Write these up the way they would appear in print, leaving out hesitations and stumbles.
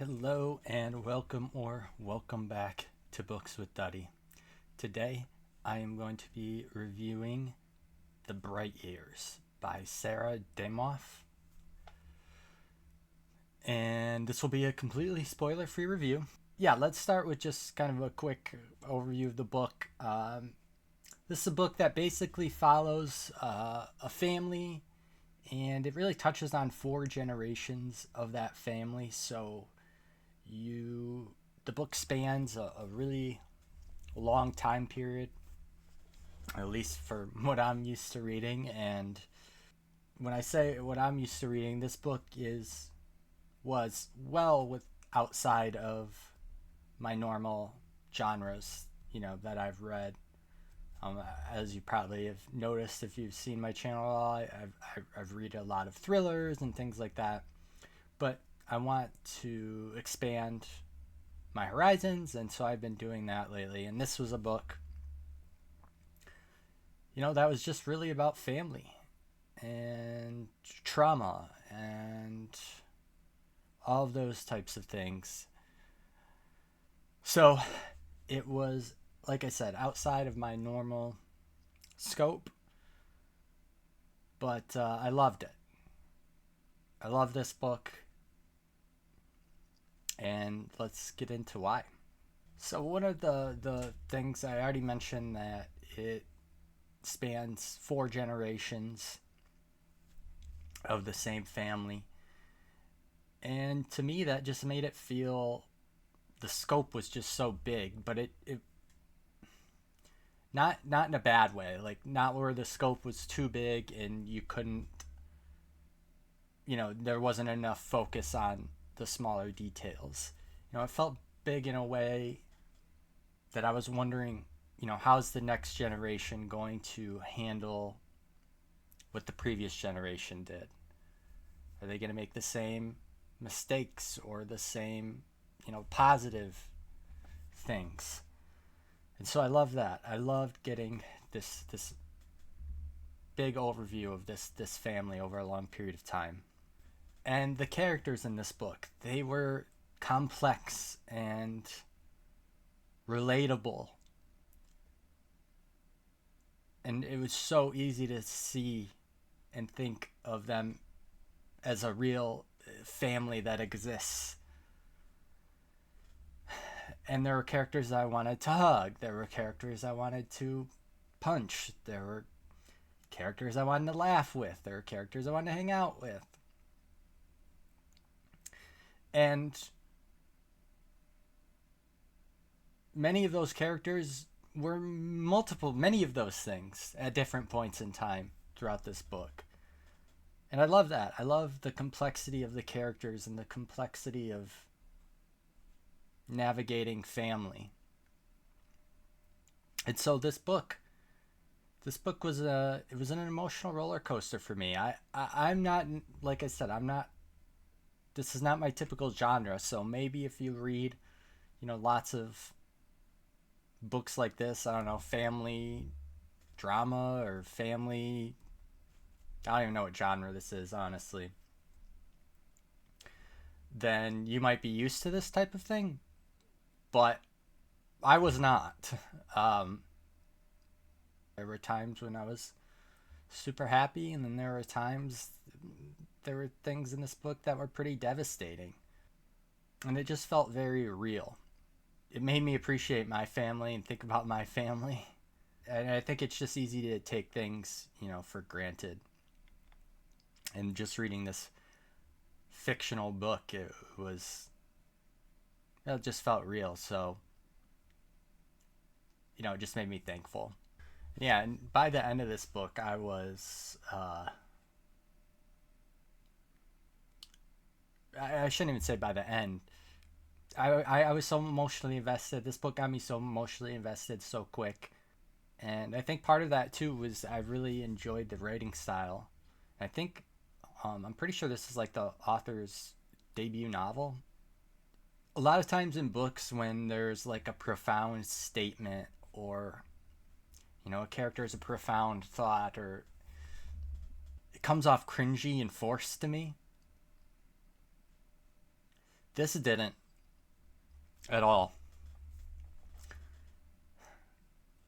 Hello and welcome back to Books with Duddy. Today I am going to be reviewing The Bright Years by Sarah Damoff. And this will be a completely spoiler-free review. Yeah, let's start with just kind of a quick overview of the book. This is a book that basically follows a family, and it really touches on 4 generations of that family. So the book spans a really long time period, at least for what I'm used to reading. And when I say what I'm used to reading, this book was well with outside of my normal genres, that I've read. As you probably have noticed if you've seen my channel, I've read a lot of thrillers and things like that. But I want to expand my horizons, and so I've been doing that lately. And this was a book, that was just really about family and trauma and all of those types of things. So it was, like I said, outside of my normal scope, but I loved it. I love this book, and let's get into why. So one of the things I already mentioned, that it spans 4 generations of the same family. And to me, that just made it feel, the scope was just so big, but it not in a bad way, like not where the scope was too big and you couldn't, there wasn't enough focus on the smaller details. It felt big in a way that I was wondering, how's the next generation going to handle what the previous generation did? Are they going to make the same mistakes or the same, positive things? And so I love that. I loved getting this big overview of this family over a long period of time. And the characters in this book, they were complex and relatable. And it was so easy to see and think of them as a real family that exists. And there were characters I wanted to hug. There were characters I wanted to punch. There were characters I wanted to laugh with. There were characters I wanted to hang out with. And many of those characters were many of those things at different points in time throughout this book. And I love that. I love the complexity of the characters and the complexity of navigating family. And so this book was an emotional roller coaster for me. I'm not, like I said, this is not my typical genre. So maybe if you read, lots of books like this, I don't know, family drama or family, I don't even know what genre this is, honestly, then you might be used to this type of thing. But I was not. There were times when I was super happy, and then there were things in this book that were pretty devastating. And it just felt very real. It made me appreciate my family and think about my family. And I think it's just easy to take things, for granted. And just reading this fictional book, it just felt real. So, it just made me thankful. Yeah, and by the end of this book, I was, I shouldn't even say by the end. I was so emotionally invested. This book got me so emotionally invested so quick. And I think part of that, too, was I really enjoyed the writing style. I think, I'm pretty sure this is like the author's debut novel. A lot of times in books, when there's like a profound statement, or a character has a profound thought, or it comes off cringy and forced to me. This didn't at all.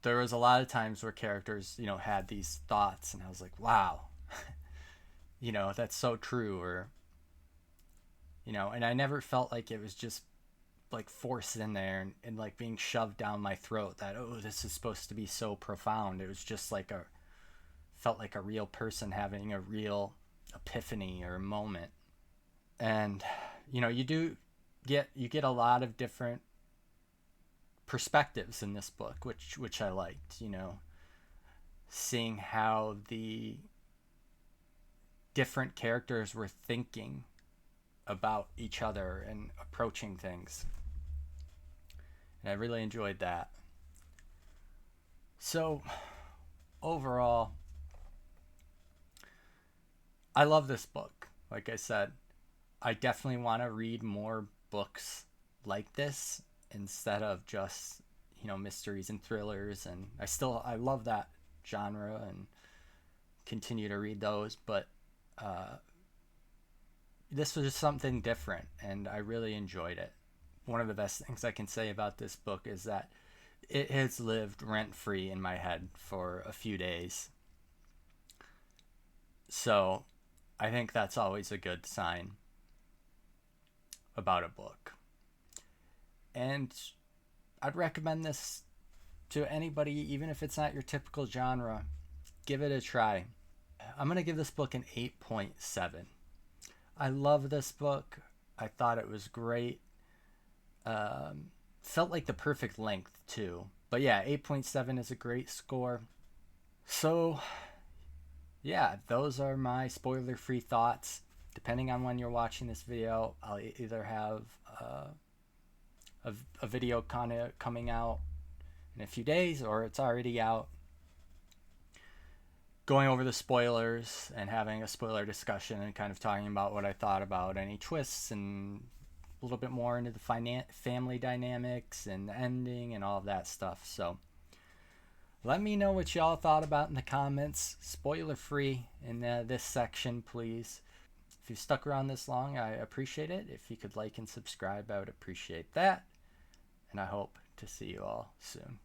There was a lot of times where characters, had these thoughts, and I was like, wow, that's so true. Or, and I never felt like it was just like forced in there and like being shoved down my throat that, oh, this is supposed to be so profound. It was just like felt like a real person having a real epiphany or moment. And, you get a lot of different perspectives in this book, which I liked, seeing how the different characters were thinking about each other and approaching things. And I really enjoyed that. So, overall, I love this book. Like I said, I definitely want to read more books like this instead of just, mysteries and thrillers. And I love that genre and continue to read those, but this was something different, and I really enjoyed it. One of the best things I can say about this book is that it has lived rent-free in my head for a few days. So I think that's always a good sign about a book. And I'd recommend this to anybody, even if it's not your typical genre. Give it a try. I'm going to give this book an 8.7. I love this book. I thought it was great. Felt like the perfect length too. But yeah, 8.7 is a great score. So yeah, those are my spoiler-free thoughts. Depending on when you're watching this video, I'll either have a video kind of coming out in a few days, or it's already out, going over the spoilers and having a spoiler discussion and kind of talking about what I thought about any twists and a little bit more into the family dynamics and the ending and all of that stuff. So let me know what y'all thought about in the comments. Spoiler free in this section, please. If you stuck around this long, I appreciate it. If you could like and subscribe, I would appreciate that. And I hope to see you all soon.